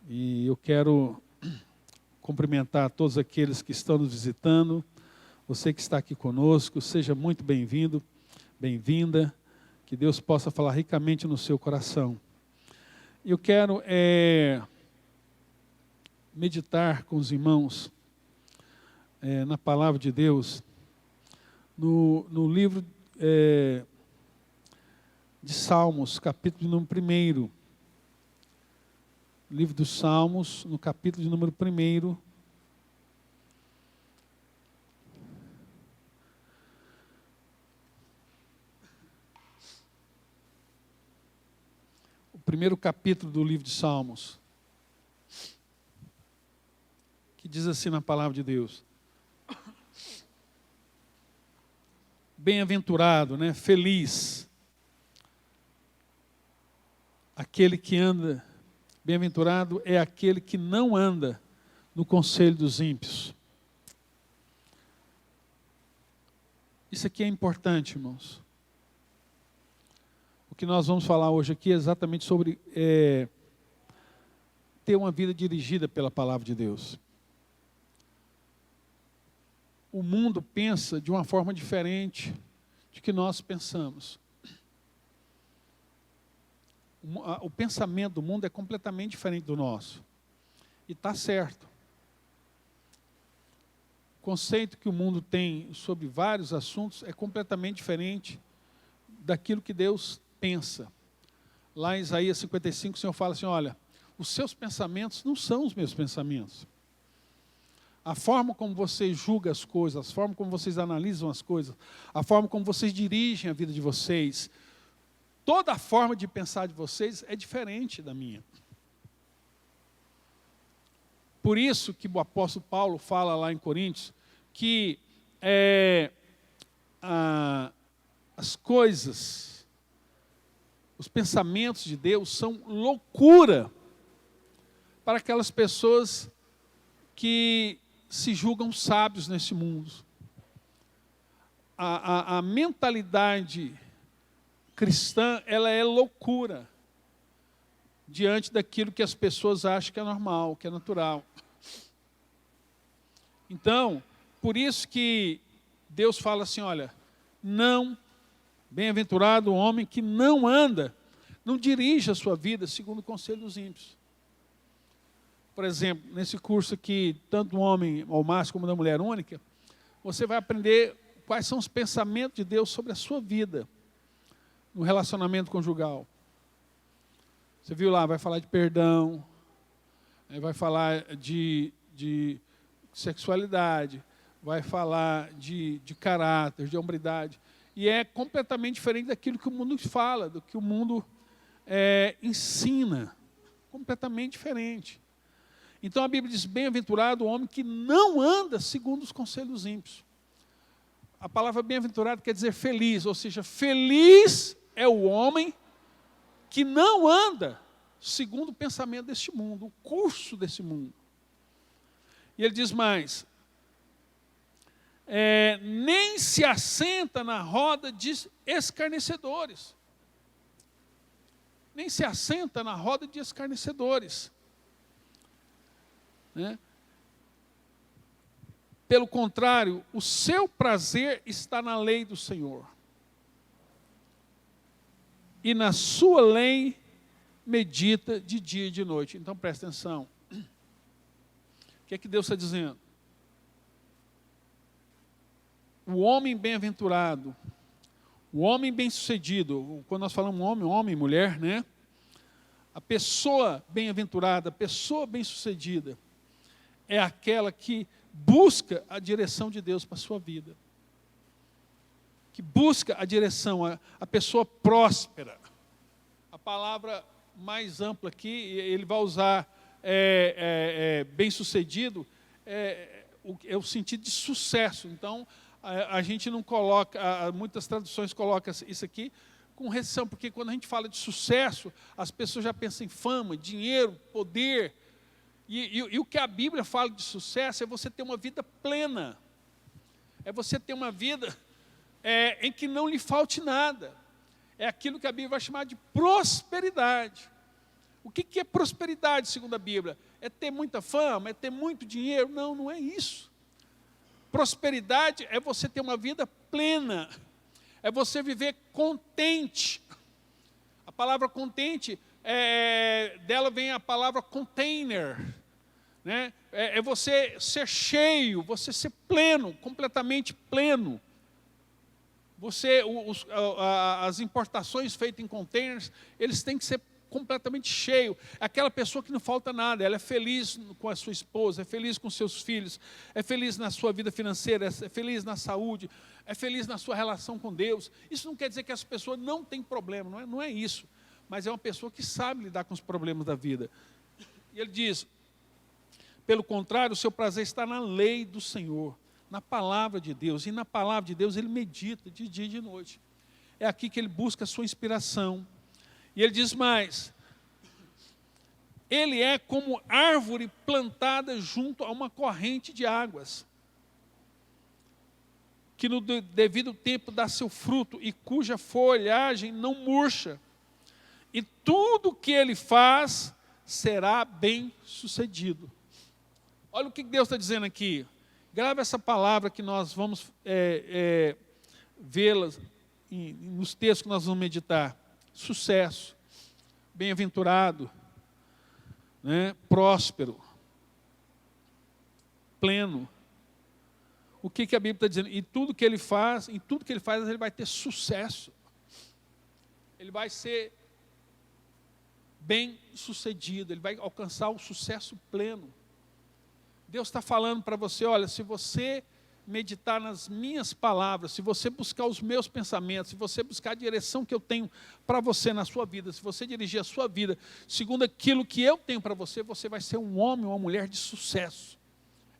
E eu quero cumprimentar todos aqueles que estão nos visitando. Você que está aqui conosco, seja muito bem-vindo, bem-vinda. Que Deus possa falar ricamente no seu coração. Eu quero meditar com os irmãos na palavra de Deus, no livro de Salmos, capítulo número 1. Livro dos Salmos, no capítulo de número 1. O primeiro capítulo do livro de Salmos, que diz assim na palavra de Deus: bem-aventurado, né? Feliz aquele que anda. Bem-aventurado é aquele que não anda no conselho dos ímpios. Isso aqui é importante, irmãos. O que nós vamos falar hoje aqui é exatamente sobre ter uma vida dirigida pela palavra de Deus. O mundo pensa de uma forma diferente de que nós pensamos. O pensamento do mundo é completamente diferente do nosso. E está certo. O conceito que o mundo tem sobre vários assuntos é completamente diferente daquilo que Deus pensa. Lá em Isaías 55, o Senhor fala assim: olha, os seus pensamentos não são os meus pensamentos. A forma como você julga as coisas, a forma como vocês analisam as coisas, a forma como vocês dirigem a vida de vocês, toda a forma de pensar de vocês é diferente da minha. Por isso que o apóstolo Paulo fala lá em Coríntios que as coisas, os pensamentos de Deus são loucura para aquelas pessoas que se julgam sábios nesse mundo. A mentalidade cristã, ela é loucura diante daquilo que as pessoas acham que é normal, que é natural. Então, por isso que Deus fala assim: olha, não, bem-aventurado o homem que não anda, não dirige a sua vida segundo o conselho dos ímpios. Por exemplo, nesse curso aqui, tanto do homem ao macho como da mulher única, você vai aprender quais são os pensamentos de Deus sobre a sua vida no relacionamento conjugal. Você viu lá, vai falar de perdão, vai falar de sexualidade, vai falar de caráter, de hombridade. E é completamente diferente daquilo que o mundo fala, do que o mundo ensina. Completamente diferente. Então a Bíblia diz: bem-aventurado o homem que não anda segundo os conselhos dos ímpios. A palavra bem-aventurado quer dizer feliz, ou seja, feliz é o homem que não anda segundo o pensamento deste mundo, o curso desse mundo. E ele diz mais: nem se assenta na roda de escarnecedores. Nem se assenta na roda de escarnecedores. Né? Pelo contrário, o seu prazer está na lei do Senhor. E na sua lei medita de dia e de noite. Então presta atenção. O que é que Deus está dizendo? O homem bem-aventurado, o homem bem-sucedido, quando nós falamos homem e mulher, né? A pessoa bem-aventurada, a pessoa bem-sucedida, é aquela que busca a direção de Deus para a sua vida. Que busca a direção, a pessoa próspera. A palavra mais ampla aqui, ele vai usar bem-sucedido, é o sentido de sucesso. Então, a gente não coloca, muitas traduções colocam isso aqui com restrição, porque quando a gente fala de sucesso, as pessoas já pensam em fama, dinheiro, poder. E o que a Bíblia fala de sucesso é você ter uma vida plena. É você ter uma vida em que não lhe falte nada. É aquilo que a Bíblia vai chamar de prosperidade. O que é prosperidade, segundo a Bíblia? É ter muita fama? É ter muito dinheiro? Não, não é isso. Prosperidade é você ter uma vida plena. É você viver contente. A palavra contente, dela vem a palavra container. Né? É você ser cheio, você ser pleno, completamente pleno. As importações feitas em containers, eles têm que ser completamente cheios. Aquela pessoa que não falta nada, ela é feliz com a sua esposa, é feliz com seus filhos, é feliz na sua vida financeira, é feliz na saúde, é feliz na sua relação com Deus. Isso não quer dizer que essa pessoa não tem problema, não é isso. Mas é uma pessoa que sabe lidar com os problemas da vida. E ele diz, pelo contrário, o seu prazer está na lei do Senhor, na palavra de Deus. E na palavra de Deus ele medita de dia e de noite. É aqui que ele busca a sua inspiração. E ele diz mais, ele é como árvore plantada junto a uma corrente de águas, que no devido tempo dá seu fruto e cuja folhagem não murcha. E tudo que ele faz será bem sucedido. Olha o que Deus está dizendo aqui. Grava essa palavra que nós vamos vê-las nos textos que nós vamos meditar. Sucesso, bem-aventurado, né? Próspero, pleno. O que a Bíblia está dizendo? Em tudo que ele faz, ele vai ter sucesso. Ele vai ser bem-sucedido, ele vai alcançar o sucesso pleno. Deus está falando para você, olha, se você meditar nas minhas palavras, se você buscar os meus pensamentos, se você buscar a direção que eu tenho para você na sua vida, se você dirigir a sua vida segundo aquilo que eu tenho para você, você vai ser um homem ou uma mulher de sucesso.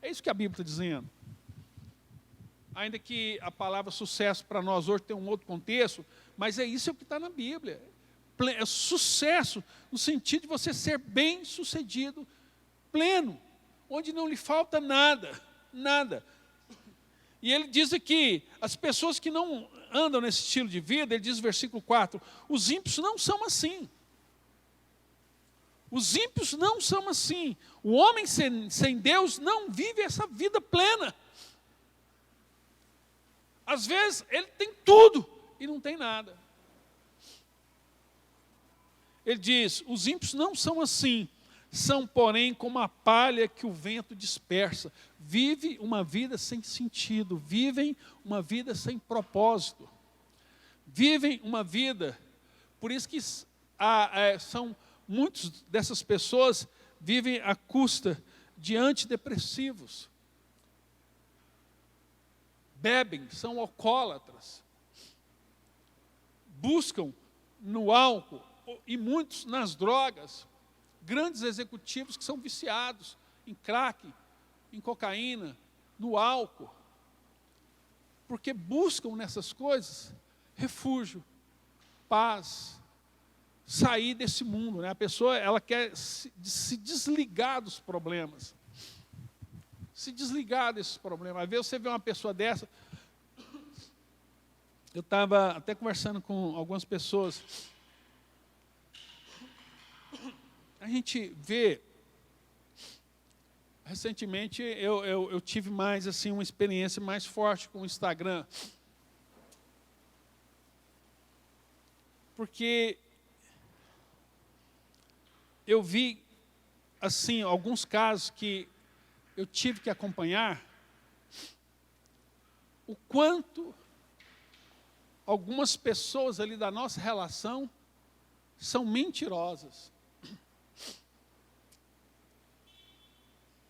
É isso que a Bíblia está dizendo. Ainda que a palavra sucesso para nós hoje tem um outro contexto, mas é isso que está na Bíblia. É sucesso no sentido de você ser bem sucedido, pleno, onde não lhe falta nada, nada. E ele diz aqui, as pessoas que não andam nesse estilo de vida, ele diz no versículo 4, os ímpios não são assim. Os ímpios não são assim. O homem sem Deus não vive essa vida plena. Às vezes ele tem tudo e não tem nada. Ele diz, os ímpios não são assim. São, porém, como a palha que o vento dispersa. Vive uma vida sem sentido, vivem uma vida sem propósito. Vivem uma vida, por isso que muitas dessas pessoas vivem à custa de antidepressivos. Bebem, são alcoólatras. Buscam no álcool e muitos nas drogas. Grandes executivos que são viciados em crack, em cocaína, no álcool. Porque buscam nessas coisas refúgio, paz, sair desse mundo. Né? A pessoa ela quer se desligar dos problemas. Se desligar desses problemas. Às vezes você vê uma pessoa dessa. Eu estava até conversando com algumas pessoas. A gente vê, recentemente eu tive mais assim uma experiência mais forte com o Instagram. Porque eu vi assim alguns casos que eu tive que acompanhar, o quanto algumas pessoas ali da nossa relação são mentirosas.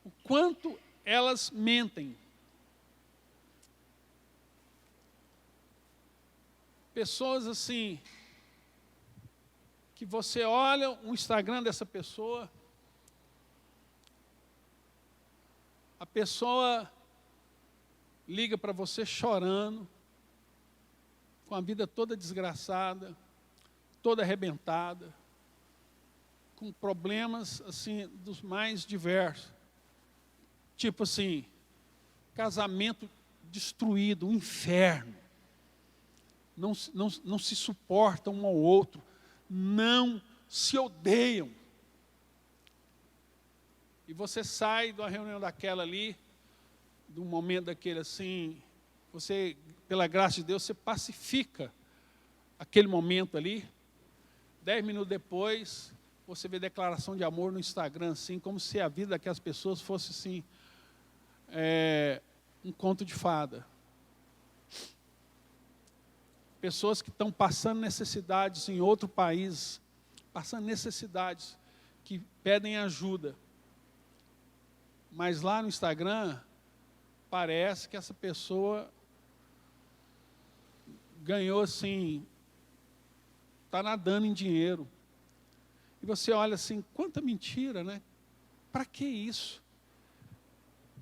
O quanto elas mentem. Pessoas assim, que você olha o Instagram dessa pessoa, a pessoa liga para você chorando, com a vida toda desgraçada, toda arrebentada, com problemas assim dos mais diversos. Tipo assim, casamento destruído, um inferno. Não se suportam um ao outro, não se odeiam. e você sai de uma reunião daquela ali, de um momento daquele assim, você, pela graça de Deus, você pacifica aquele momento ali. 10 minutos depois, você vê declaração de amor no Instagram, assim, como se a vida daquelas pessoas fosse assim, um conto de fada. Pessoas que estão passando necessidades em outro país, passando necessidades, que pedem ajuda. Mas lá no Instagram, parece que essa pessoa ganhou assim, está nadando em dinheiro. E você olha assim, quanta mentira, né? Para que isso?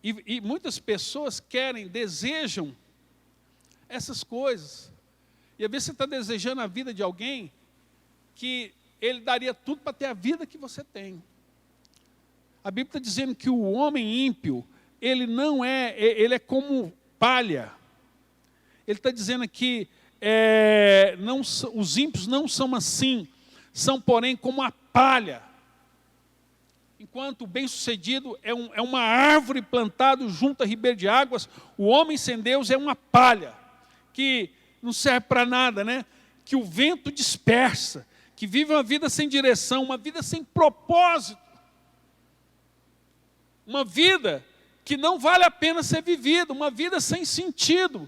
E muitas pessoas querem, desejam essas coisas. E às vezes você está desejando a vida de alguém que ele daria tudo para ter a vida que você tem. A Bíblia está dizendo que o homem ímpio, ele é como palha. Ele está dizendo que os ímpios não são assim, são porém como a palha. Enquanto o bem-sucedido é uma árvore plantada junto a ribeiro de águas, o homem sem Deus é uma palha, que não serve para nada, né? Que o vento dispersa, que vive uma vida sem direção, uma vida sem propósito. Uma vida que não vale a pena ser vivida, uma vida sem sentido.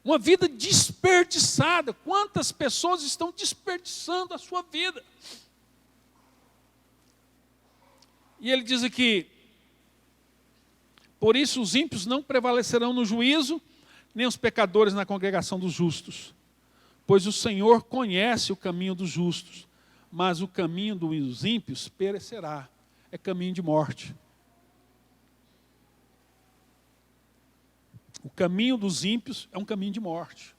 Uma vida desperdiçada. Quantas pessoas estão desperdiçando a sua vida? E ele diz aqui, por isso os ímpios não prevalecerão no juízo, nem os pecadores na congregação dos justos. Pois o Senhor conhece o caminho dos justos, mas o caminho dos ímpios perecerá. É caminho de morte. O caminho dos ímpios é um caminho de morte.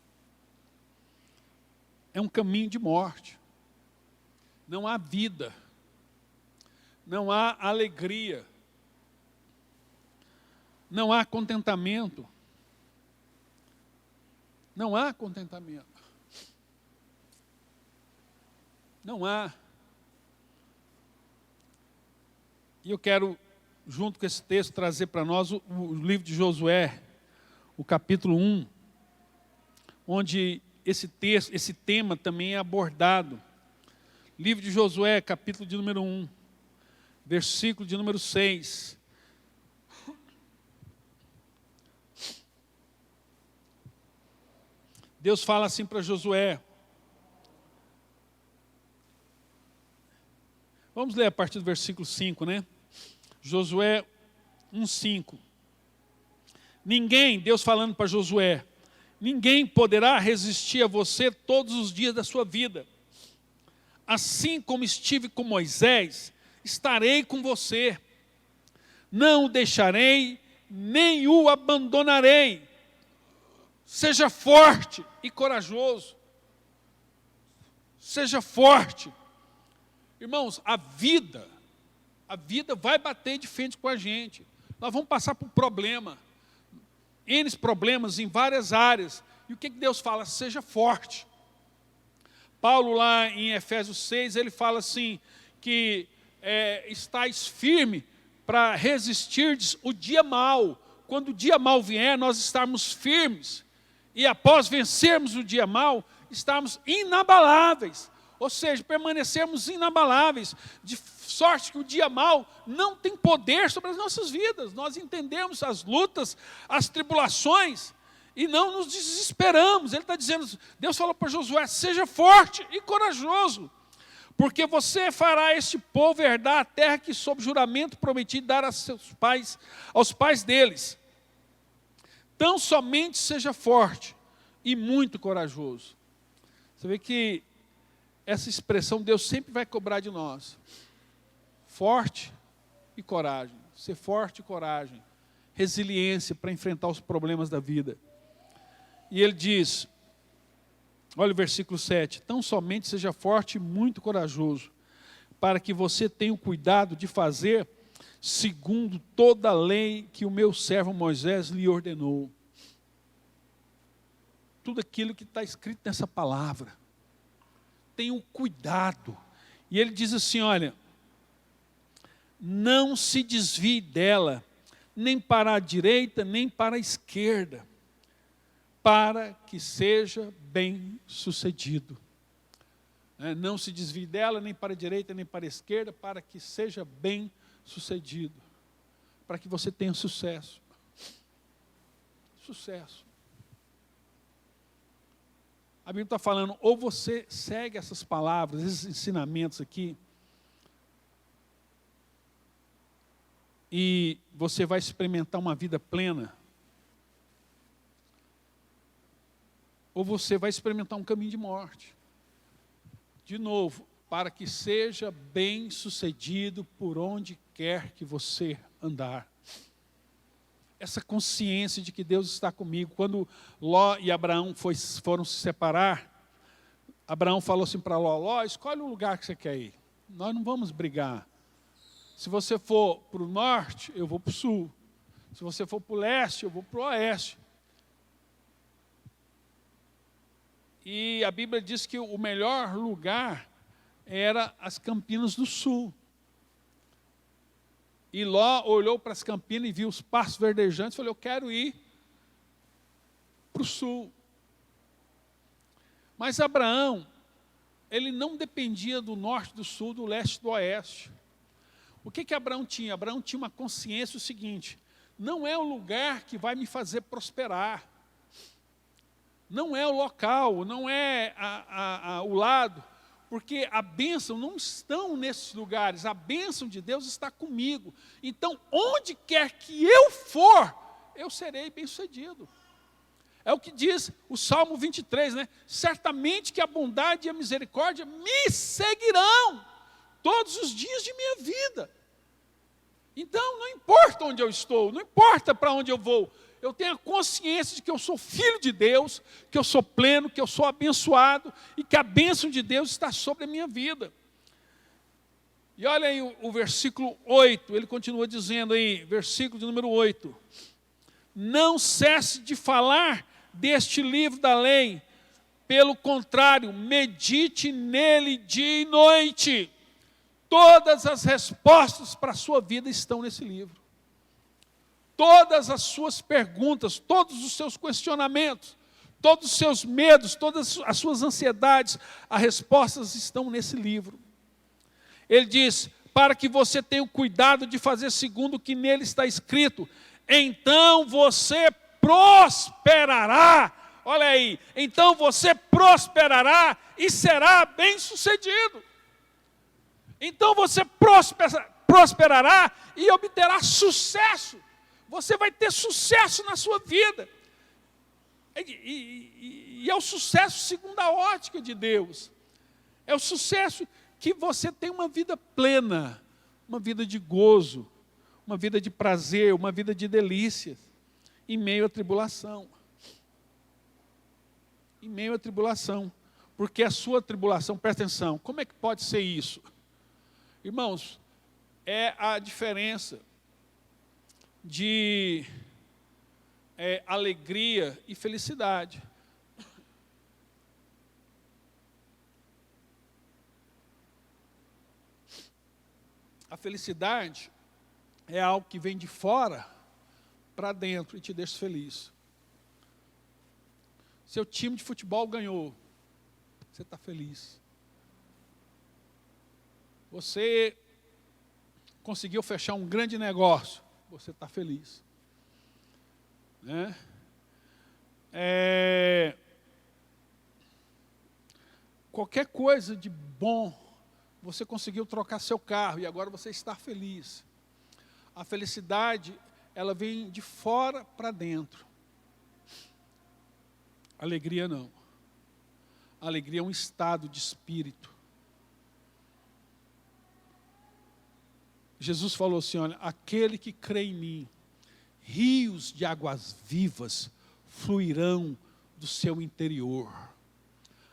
É um caminho de morte. Não há vida. Não há alegria. Não há contentamento. Não há contentamento. Não há. E eu quero, junto com esse texto, trazer para nós o livro de Josué, o capítulo 1, onde esse tema também é abordado. Livro de Josué, capítulo de número 1, versículo de número 6. Deus fala assim para Josué. Vamos ler a partir do versículo 5, né? Josué 1:5. Ninguém, Deus falando para Josué, ninguém poderá resistir a você todos os dias da sua vida. Assim como estive com Moisés, estarei com você. Não o deixarei, nem o abandonarei. Seja forte e corajoso. Seja forte. Irmãos, a vida vai bater de frente com a gente. Nós vamos passar por N problemas em várias áreas. E o que Deus fala? Seja forte. Paulo lá em Efésios 6, ele fala assim, que estáis firme para resistir o dia mau. Quando o dia mau vier, nós estarmos firmes. E após vencermos o dia mau, estarmos inabaláveis. Ou seja, permanecermos inabaláveis, de sorte que o dia mau não tem poder sobre as nossas vidas. Nós entendemos as lutas, as tribulações, e não nos desesperamos. Ele está dizendo, Deus falou para Josué, seja forte e corajoso, porque você fará este povo herdar a terra que sob juramento prometi dar aos pais deles. Tão somente seja forte e muito corajoso. Você vê que essa expressão Deus sempre vai cobrar de nós. Forte e coragem. Ser forte e coragem. Resiliência para enfrentar os problemas da vida. E ele diz, olha o versículo 7. Tão somente seja forte e muito corajoso, para que você tenha o cuidado de fazer segundo toda a lei que o meu servo Moisés lhe ordenou. Tudo aquilo que está escrito nessa palavra. Tenha o cuidado. E ele diz assim, olha, não se desvie dela, nem para a direita, nem para a esquerda, para que seja bem-sucedido. Não se desvie dela, nem para a direita, nem para a esquerda, para que seja bem-sucedido. Para que você tenha sucesso. Sucesso. A Bíblia está falando, ou você segue essas palavras, esses ensinamentos aqui, e você vai experimentar uma vida plena, ou você vai experimentar um caminho de morte. De novo, para que seja bem-sucedido por onde quer que você andar. Essa consciência de que Deus está comigo. Quando Ló e Abraão foram se separar, Abraão falou assim para Ló, Ló, escolhe o lugar que você quer ir. Nós não vamos brigar. Se você for para o norte, eu vou para o sul. Se você for para o leste, eu vou para o oeste. E a Bíblia diz que o melhor lugar era as Campinas do Sul. E Ló olhou para as Campinas e viu os pastos verdejantes e falou, eu quero ir para o sul. Mas Abraão, ele não dependia do norte, do sul, do leste, do oeste. O que Abraão tinha? Abraão tinha uma consciência o seguinte, não é o lugar que vai me fazer prosperar. Não é o local, não é o lado, porque a bênção não estão nesses lugares, a bênção de Deus está comigo. Então, onde quer que eu for, eu serei bem-sucedido. É o que diz o Salmo 23, né? Certamente que a bondade e a misericórdia me seguirão todos os dias de minha vida. Então, não importa onde eu estou, não importa para onde eu vou, eu tenho a consciência de que eu sou filho de Deus, que eu sou pleno, que eu sou abençoado e que a bênção de Deus está sobre a minha vida. E olha aí o versículo 8, ele continua dizendo aí, versículo de número 8. Não cesse de falar deste livro da lei, pelo contrário, medite nele dia e noite. Todas as respostas para a sua vida estão nesse livro. Todas as suas perguntas, todos os seus questionamentos, todos os seus medos, todas as suas ansiedades, as respostas estão nesse livro. Ele diz, para que você tenha o cuidado de fazer segundo o que nele está escrito, então você prosperará. Olha aí, então você prosperará e será bem-sucedido. Então você prosperará e obterá sucesso. Você vai ter sucesso na sua vida. E é o sucesso segundo a ótica de Deus. É o sucesso que você tem uma vida plena, uma vida de gozo, uma vida de prazer, uma vida de delícias, em meio à tribulação. Em meio à tribulação. Porque a sua tribulação, presta atenção, como é que pode ser isso? Irmãos, é a diferença de alegria e felicidade. A felicidade é algo que vem de fora para dentro e te deixa feliz. Seu time de futebol ganhou, você está feliz. Você conseguiu fechar um grande negócio, você está feliz. Né? Qualquer coisa de bom, você conseguiu trocar seu carro e agora você está feliz. A felicidade, ela vem de fora para dentro. Alegria não. A alegria é um estado de espírito. Jesus falou assim, olha, aquele que crê em mim, rios de águas vivas fluirão do seu interior.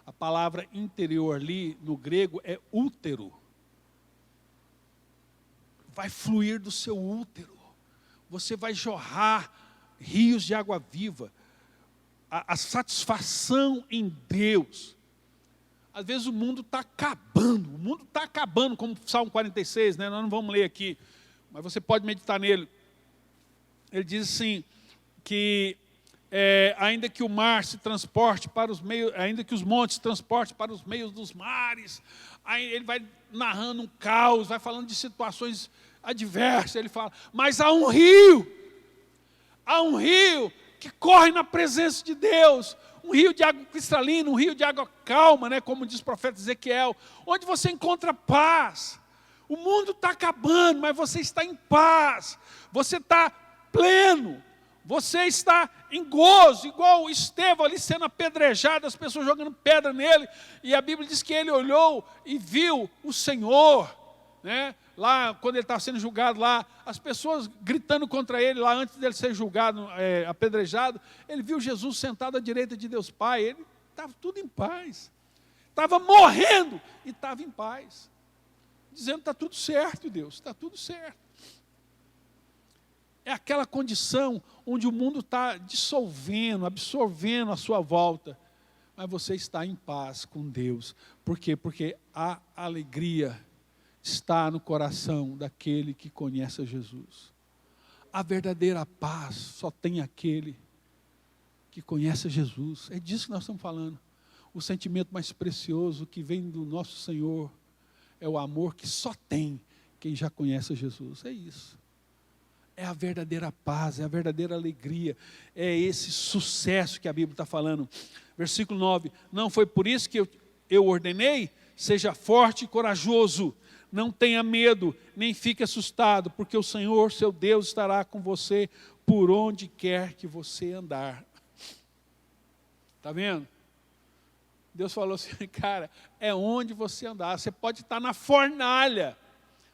A palavra interior ali, no grego, é útero. Vai fluir do seu útero. Você vai jorrar rios de água viva. A satisfação em Deus. Às vezes o mundo está acabando, como Salmo 46, né? Nós não vamos ler aqui. mas você pode meditar nele. Ele diz assim, que ainda que o mar se transporte para os meios, ainda que os montes se transportem para os meios dos mares, aí ele vai narrando um caos, vai falando de situações adversas, ele fala, mas há um rio que corre na presença de Deus, um rio de água cristalina, um rio de água calma, né, como diz o profeta Ezequiel, onde você encontra paz. O mundo está acabando, mas você está em paz, você está pleno, você está em gozo, igual o Estevão ali sendo apedrejado, as pessoas jogando pedra nele, e a Bíblia diz que ele olhou e viu o Senhor, né? Lá, quando ele estava sendo julgado lá, as pessoas gritando contra ele, lá antes dele ser julgado, apedrejado, ele viu Jesus sentado à direita de Deus Pai, ele estava tudo em paz, estava morrendo e estava em paz, dizendo, está tudo certo, Deus, está tudo certo. É aquela condição onde o mundo está dissolvendo, absorvendo a sua volta, mas você está em paz com Deus. Por quê? Porque a alegria está no coração daquele que conhece a Jesus. A verdadeira paz só tem aquele que conhece a Jesus. É disso que nós estamos falando. O sentimento mais precioso que vem do nosso Senhor é o amor que só tem quem já conhece a Jesus. É isso. É a verdadeira paz, é a verdadeira alegria, é esse sucesso que a Bíblia está falando. Versículo 9, não foi por isso que eu ordenei, seja forte e corajoso, não tenha medo, nem fique assustado, porque o Senhor, seu Deus, estará com você por onde quer que você andar. Está vendo? Deus falou assim, cara, é onde você andar, você pode estar na fornalha.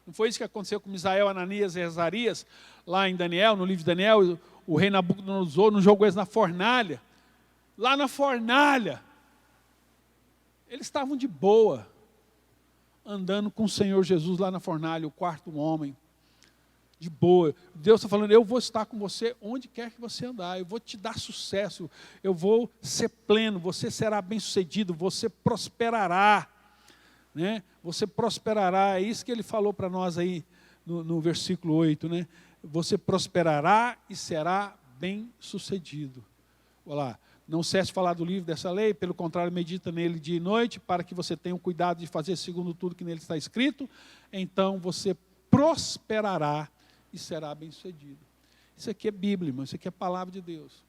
Não foi isso que aconteceu com Misael, Ananias e Azarias, lá em Daniel, no livro de Daniel, o rei Nabucodonosor não jogou eles na fornalha. Lá na fornalha, eles estavam de boa, andando com o Senhor Jesus lá na fornalha, o quarto homem, de boa. Deus está falando, eu vou estar com você onde quer que você andar, eu vou te dar sucesso, eu vou ser pleno, você será bem sucedido, você prosperará. Né? Você prosperará, é isso que ele falou para nós aí no versículo 8, né? Você prosperará e será bem sucedido. Olha lá, não cesse de falar do livro dessa lei, pelo contrário, medita nele dia e noite, para que você tenha o cuidado de fazer segundo tudo que nele está escrito, então você prosperará e será bem sucedido. Isso aqui é Bíblia, irmão, isso aqui é a palavra de Deus.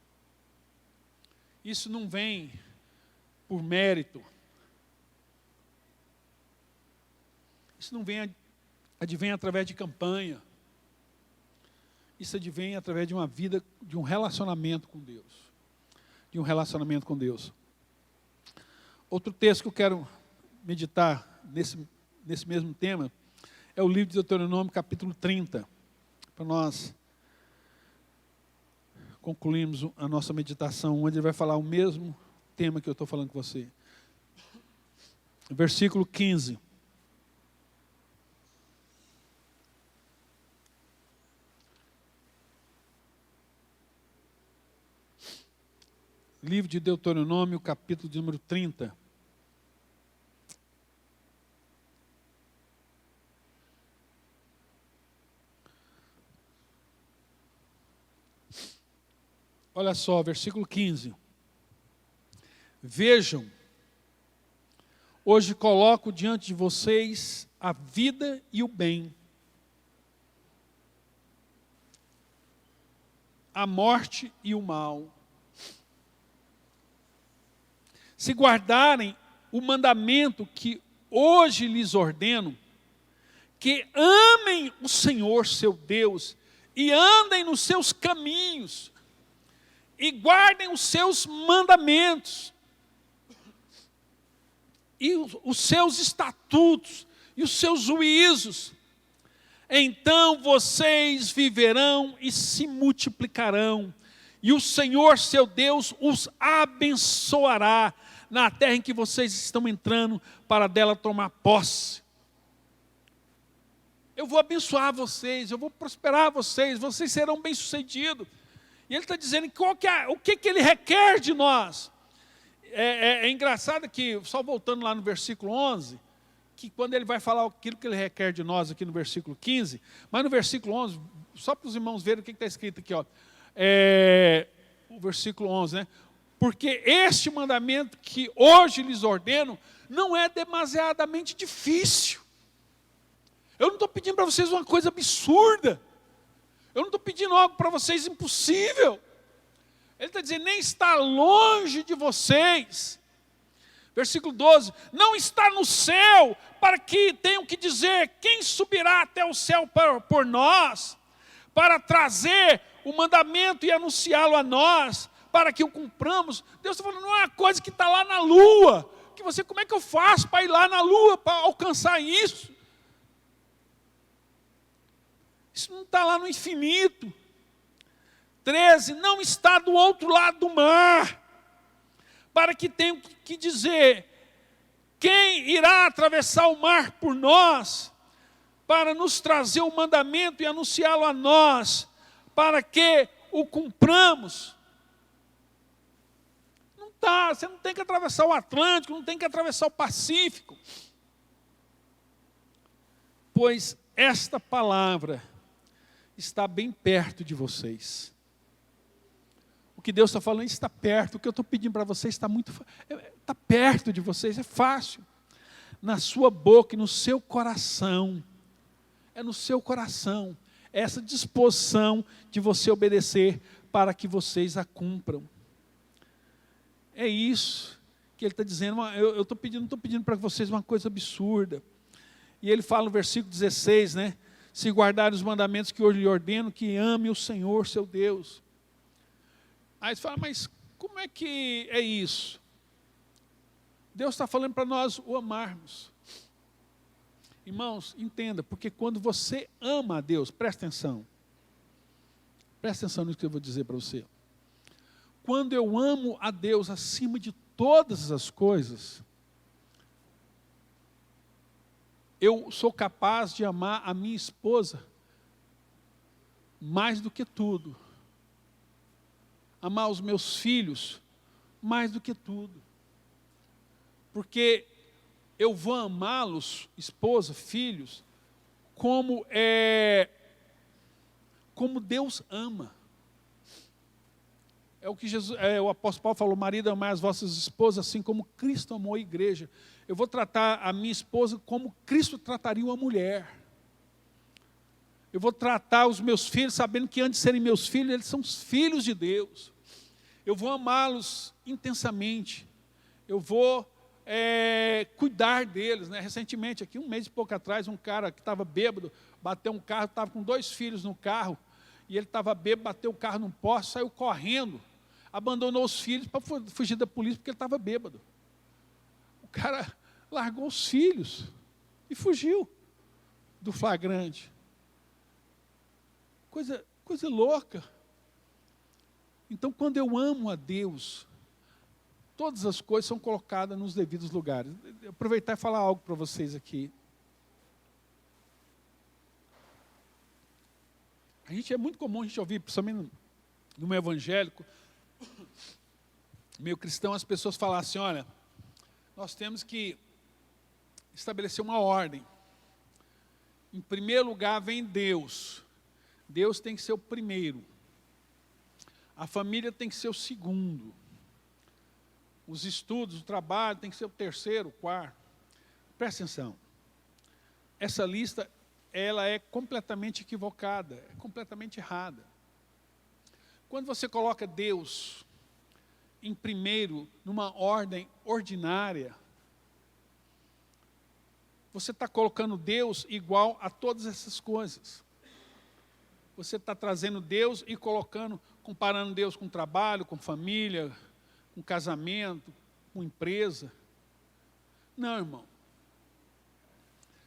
Isso não vem por mérito. Isso não advém através de campanha. Isso advém através de uma vida, de um relacionamento com Deus. De um relacionamento com Deus. Outro texto que eu quero meditar nesse mesmo tema é o livro de Deuteronômio, capítulo 30. Para nós concluirmos a nossa meditação, onde ele vai falar o mesmo tema que eu estou falando com você. Versículo 15. Livro de Deuteronômio, capítulo de número 30. Olha só, versículo 15. Vejam, hoje coloco diante de vocês a vida e o bem, a morte e o mal. Se guardarem o mandamento que hoje lhes ordeno, que amem o Senhor seu Deus e andem nos seus caminhos e guardem os seus mandamentos e os seus estatutos e os seus juízos, então vocês viverão e se multiplicarão, e o Senhor seu Deus os abençoará na terra em que vocês estão entrando para dela tomar posse. Eu vou abençoar vocês, eu vou prosperar vocês, vocês serão bem-sucedidos. E ele está dizendo o que ele requer de nós. É engraçado que, só voltando lá no versículo 11, que quando ele vai falar aquilo que ele requer de nós aqui no versículo 15, mas no versículo 11, só para os irmãos verem o que está escrito aqui, ó, o versículo 11, né? Porque este mandamento que hoje lhes ordeno não é demasiadamente difícil. Eu não estou pedindo para vocês uma coisa absurda. Eu não estou pedindo algo para vocês impossível. Ele está dizendo, nem está longe de vocês. Versículo 12, não está no céu, para que tenham que dizer, quem subirá até o céu por nós, para trazer o mandamento e anunciá-lo a nós, para que o cumpramos. Deus está falando, não é uma coisa que está lá na lua, que você, como é que eu faço para ir lá na lua, para alcançar isso? Isso não está lá no infinito. 13, não está do outro lado do mar, para que tenham que dizer, quem irá atravessar o mar por nós, para nos trazer o mandamento e anunciá-lo a nós, para que o cumpramos. Não está, você não tem que atravessar o Atlântico, não tem que atravessar o Pacífico, pois esta palavra está bem perto de vocês. O que Deus está falando está perto. O que eu estou pedindo para vocês está perto de vocês, é fácil. Na sua boca e no seu coração. É no seu coração. É essa disposição de você obedecer para que vocês a cumpram. É isso que ele está dizendo. Eu estou pedindo, não estou pedindo para vocês uma coisa absurda. E ele fala no versículo 16, né? Se guardarem os mandamentos que hoje lhe ordeno, que ame o Senhor, seu Deus. Aí você fala, mas como é que é isso? Deus está falando para nós o amarmos. Irmãos, entenda, porque quando você ama a Deus, presta atenção nisso que eu vou dizer para você. Quando eu amo a Deus acima de todas as coisas, eu sou capaz de amar a minha esposa mais do que tudo. Amar os meus filhos mais do que tudo. Porque eu vou amá-los, esposa, filhos, como Deus ama. É o que o apóstolo Paulo falou, marido, amai as vossas esposas assim como Cristo amou a igreja. Eu vou tratar a minha esposa como Cristo trataria uma mulher. Eu vou tratar os meus filhos sabendo que antes de serem meus filhos, eles são os filhos de Deus. Eu vou amá-los intensamente. Eu vou cuidar deles, né? Recentemente, aqui um mês e pouco atrás, um cara que estava bêbado, bateu um carro, estava com 2 filhos no carro, e ele estava bêbado, bateu o carro num poste, saiu correndo, abandonou os filhos para fugir da polícia, porque ele estava bêbado. O cara largou os filhos e fugiu do flagrante. Coisa louca. Então, quando eu amo a Deus, todas as coisas são colocadas nos devidos lugares. Eu aproveitar e falar algo para vocês aqui. É muito comum a gente ouvir, principalmente no meio evangélico, meio cristão, as pessoas falarem assim, olha, nós temos que estabelecer uma ordem. Em primeiro lugar vem Deus. Deus tem que ser o primeiro. A família tem que ser o segundo. Os estudos, o trabalho tem que ser o terceiro, o quarto. Presta atenção. Essa lista, ela é completamente equivocada, é completamente errada. Quando você coloca Deus em primeiro, numa ordem ordinária, você está colocando Deus igual a todas essas coisas. Você está trazendo Deus e comparando Deus com trabalho, com família, com casamento, com empresa. Não, irmão.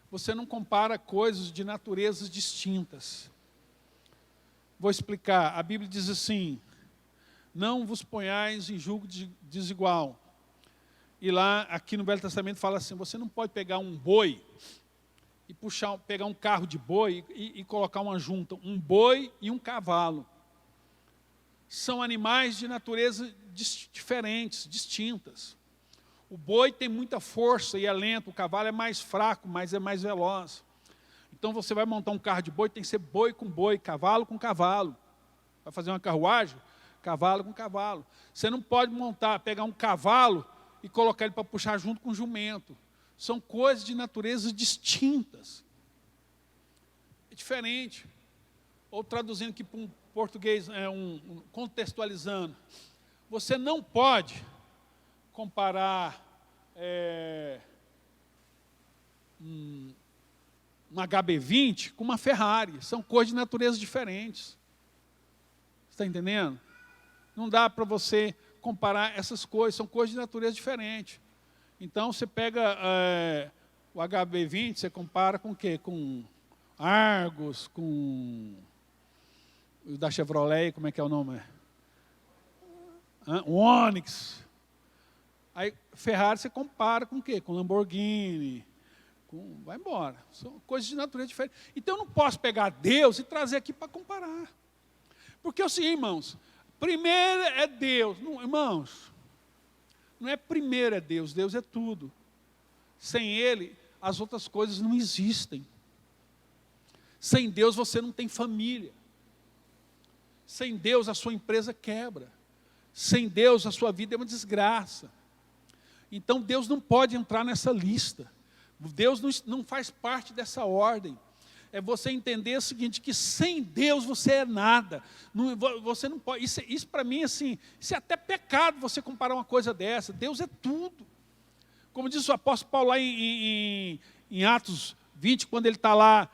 Você não compara coisas de naturezas distintas. Vou explicar. A Bíblia diz assim, não vos ponhais em julgo desigual. E lá, aqui no Velho Testamento, fala assim, você não pode pegar um boi e pegar um carro de boi e colocar uma junta, um boi e um cavalo. São animais de natureza diferentes, distintas. O boi tem muita força e é lento, o cavalo é mais fraco, mas é mais veloz. Então você vai montar um carro de boi, tem que ser boi com boi, cavalo com cavalo. Vai fazer uma carruagem, cavalo com cavalo. Você não pode pegar um cavalo e colocar ele para puxar junto com o jumento. São coisas de naturezas distintas. É diferente. Ou traduzindo aqui para um português, contextualizando. Você não pode comparar um HB20 com uma Ferrari. São coisas de natureza diferentes. Está entendendo? Não dá para você comparar essas coisas, são coisas de natureza diferente. Então, você pega o HB20, você compara com o quê? Com Argos, com o da Chevrolet, como é que é o nome? O Onix. Aí, Ferrari você compara com o quê? Com Lamborghini. Vai embora. São coisas de natureza diferente. Então, eu não posso pegar Deus e trazer aqui para comparar. Porque assim, irmãos, primeiro é Deus. Não, irmãos, não é primeiro é Deus, Deus é tudo. Sem Ele, as outras coisas não existem. Sem Deus, você não tem família. Sem Deus, a sua empresa quebra. Sem Deus, a sua vida é uma desgraça. Então, Deus não pode entrar nessa lista. Deus não faz parte dessa ordem. É você entender o seguinte, que sem Deus você é nada. Você não pode. Isso para mim, assim, isso é até pecado você comparar uma coisa dessa. Deus é tudo. Como diz o apóstolo Paulo lá em Atos 20, quando ele está lá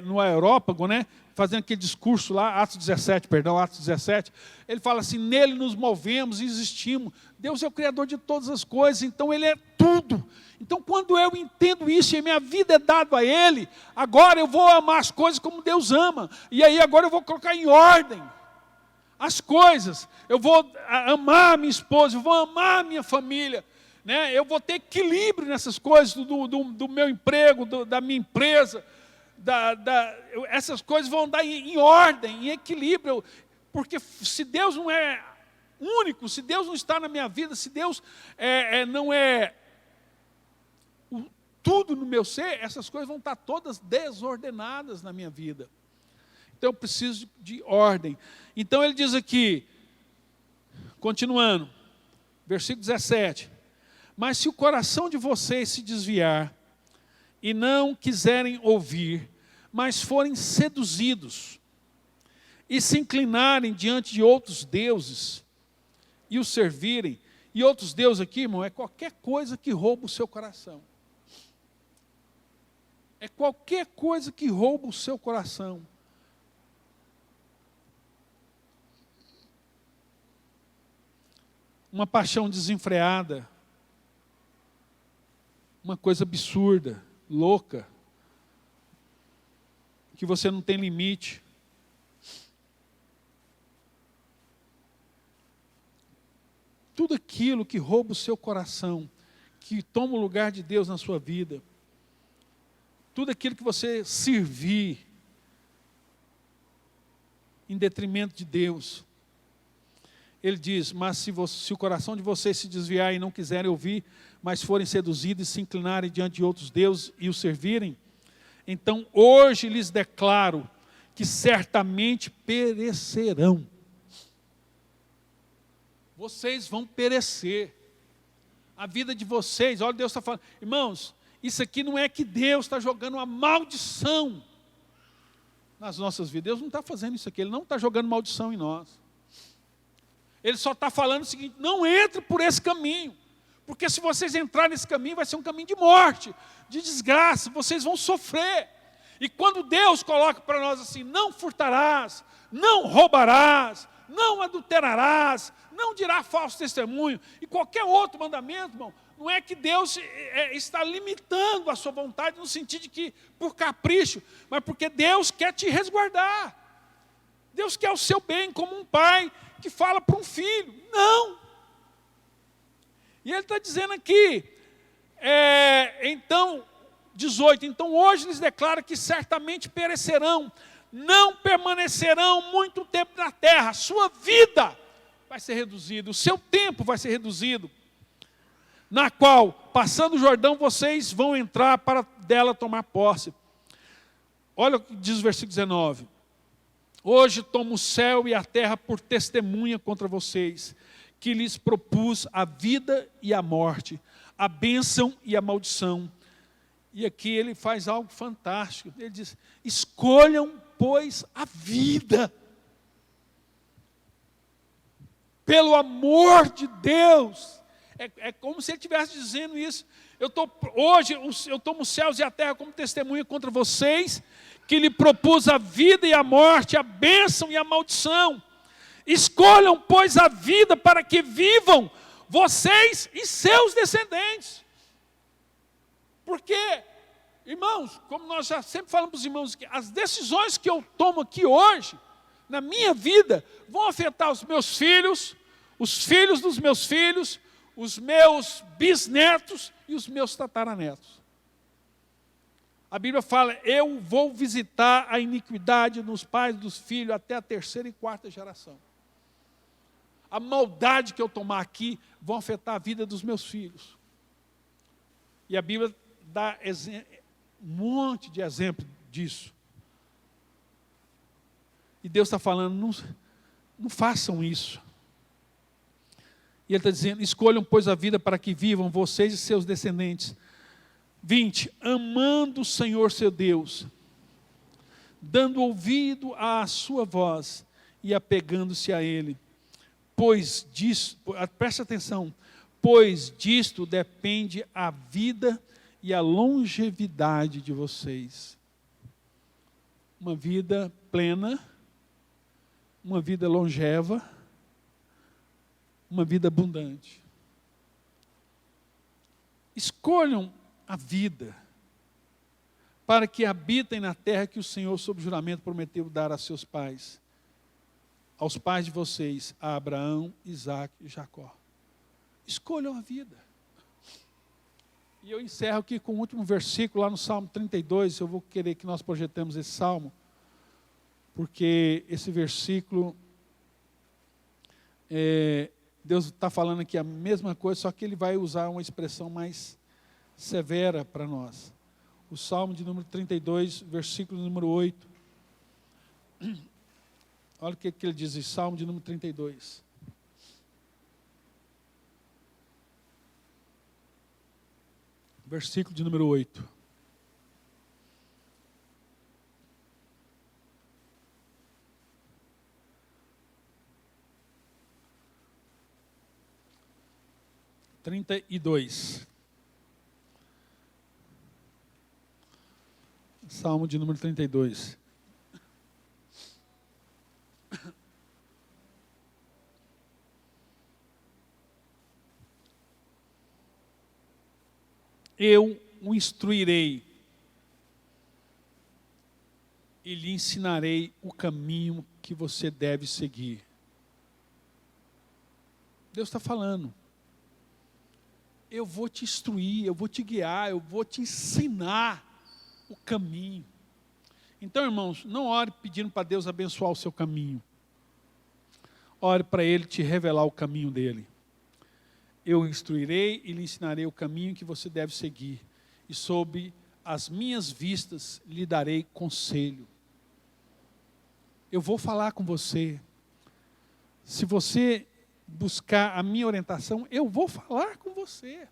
no Aerópago, né? Fazendo aquele discurso lá, Atos 17, ele fala assim, nele nos movemos e existimos. Deus é o Criador de todas as coisas, então Ele é tudo. Então, quando eu entendo isso e minha vida é dada a Ele, agora eu vou amar as coisas como Deus ama. E aí agora eu vou colocar em ordem as coisas. Eu vou amar a minha esposa, eu vou amar a minha família. Né? Eu vou ter equilíbrio nessas coisas, do meu emprego, da minha empresa. Essas coisas vão andar em ordem, em equilíbrio. Porque se Deus não é único, se Deus não está na minha vida, se Deus não é tudo no meu ser, essas coisas vão estar todas desordenadas na minha vida. Então eu preciso de ordem. Então ele diz aqui, continuando, versículo 17. Mas se o coração de vocês se desviar e não quiserem ouvir, mas forem seduzidos e se inclinarem diante de outros deuses e os servirem, e outros deuses aqui, irmão, é qualquer coisa que rouba o seu coração. É qualquer coisa que rouba o seu coração. Uma paixão desenfreada, uma coisa absurda, louca, que você não tem limite. Tudo aquilo que rouba o seu coração, que toma o lugar de Deus na sua vida, tudo aquilo que você servir em detrimento de Deus. Ele diz, mas se o coração de vocês se desviar e não quiserem ouvir, mas forem seduzidos e se inclinarem diante de outros deuses e os servirem, então hoje lhes declaro que certamente perecerão. Vocês vão perecer. A vida de vocês, olha, Deus está falando, irmãos, isso aqui não é que Deus está jogando uma maldição nas nossas vidas. Deus não está fazendo isso aqui, Ele não está jogando maldição em nós. Ele só está falando o seguinte, não entre por esse caminho, porque se vocês entrarem nesse caminho, vai ser um caminho de morte, de desgraça, vocês vão sofrer. E quando Deus coloca para nós assim, não furtarás, não roubarás, não adulterarás, não dirá falso testemunho, e qualquer outro mandamento, irmão, não é que Deus está limitando a sua vontade, no sentido de que, por capricho, mas porque Deus quer te resguardar. Deus quer o seu bem, como um pai que fala para um filho. Não! E ele está dizendo aqui, então, 18, então hoje lhes declara que certamente perecerão, não permanecerão muito tempo na terra, sua vida vai ser reduzida, o seu tempo vai ser reduzido. na qual, passando o Jordão, vocês vão entrar para dela tomar posse. Olha o que diz o versículo 19. Hoje tomo o céu e a terra por testemunha contra vocês, que lhes propus a vida e a morte, a bênção e a maldição. E aqui ele faz algo fantástico. Ele diz, escolham, pois, a vida. Pelo amor de Deus. É como se ele estivesse dizendo isso. Hoje eu tomo os céus e a terra como testemunha contra vocês, que lhe propus a vida e a morte, a bênção e a maldição. Escolham, pois, a vida para que vivam vocês e seus descendentes. Porque, irmãos, como nós já sempre falamos para os irmãos, as decisões que eu tomo aqui hoje, na minha vida, vão afetar os meus filhos, os filhos dos meus filhos, os meus bisnetos e os meus tataranetos. A Bíblia fala, eu vou visitar a iniquidade nos pais dos filhos até a 3ª e 4ª geração. A maldade que eu tomar aqui vão afetar a vida dos meus filhos. E a Bíblia dá um monte de exemplo disso. E Deus está falando, não façam isso. E Ele está dizendo, escolham, pois, a vida para que vivam vocês e seus descendentes. 20, amando o Senhor seu Deus, dando ouvido à sua voz e apegando-se a Ele. Pois disso, preste atenção, pois disto depende a vida e a longevidade de vocês. Uma vida plena, uma vida longeva, uma vida abundante. Escolham a vida, para que habitem na terra que o Senhor, sob juramento, prometeu dar a seus pais, aos pais de vocês, a Abraão, Isaque e Jacó. Escolham a vida. E eu encerro aqui com o último versículo, lá no Salmo 32, eu vou querer que nós projetemos esse Salmo, porque esse versículo, Deus está falando aqui a mesma coisa, só que Ele vai usar uma expressão mais severa para nós. O Salmo de número 32, versículo número 8. Olha o que ele diz, o Salmo de número 32. Versículo de número 8. Salmo de número 32. Eu o instruirei e lhe ensinarei o caminho que você deve seguir. Deus está falando. Eu vou te instruir, eu vou te guiar, eu vou te ensinar o caminho. Então, irmãos, não ore pedindo para Deus abençoar o seu caminho. Ore para Ele te revelar o caminho dEle. Eu instruirei e lhe ensinarei o caminho que você deve seguir. E sob as minhas vistas lhe darei conselho. Eu vou falar com você. Se você buscar a minha orientação, eu vou falar com você.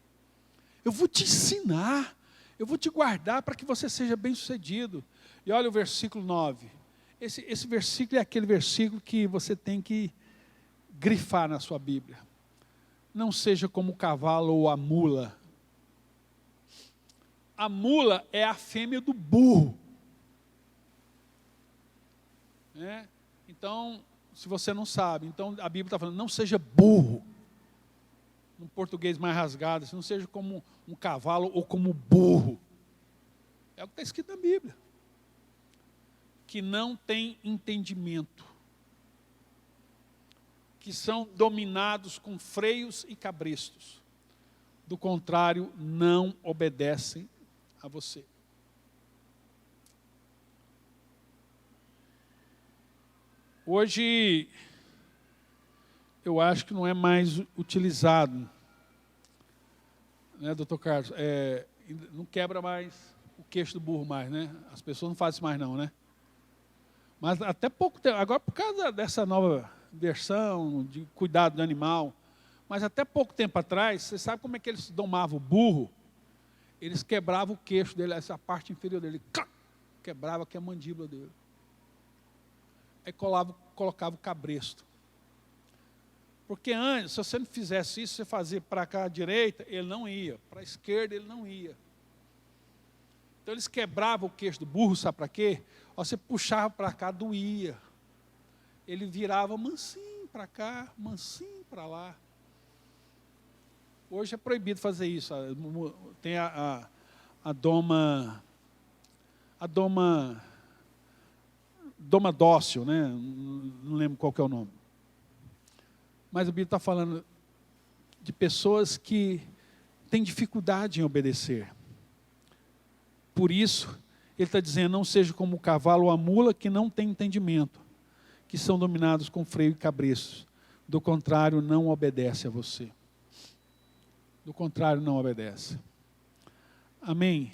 Eu vou te ensinar. Eu vou te guardar para que você seja bem-sucedido. E olha o versículo 9. Esse versículo é aquele versículo que você tem que grifar na sua Bíblia. Não seja como o cavalo ou a mula. A mula é a fêmea do burro. Então, se você não sabe, então a Bíblia está falando, não seja burro. No português mais rasgado, não seja como um cavalo ou como burro. É o que está escrito na Bíblia. Que não tem entendimento. Que são dominados com freios e cabrestos. Do contrário, não obedecem a você. Hoje, eu acho que não é mais utilizado né, doutor Carlos? Não quebra mais o queixo do burro mais, né? As pessoas não fazem isso mais não, né? Mas até pouco tempo, agora por causa dessa nova versão de cuidado do animal, mas até pouco tempo atrás, você sabe como é que eles domavam o burro? Eles quebravam o queixo dele, essa parte inferior dele, quebrava aqui a mandíbula dele. Aí colocava o cabresto. Porque antes, se você não fizesse isso, você fazia para cá à direita, ele não ia. Para a esquerda, ele não ia. Então, eles quebravam o queixo do burro, sabe para quê? Você puxava para cá, doía. Ele virava mansinho para cá, mansinho para lá. Hoje é proibido fazer isso. Tem a doma dócil, né? Não lembro qual que é o nome. Mas a Bíblia está falando de pessoas que têm dificuldade em obedecer. Por isso, ele está dizendo, não seja como o cavalo ou a mula que não tem entendimento, que são dominados com freio e cabreços. Do contrário, não obedece a você. Do contrário, não obedece. Amém?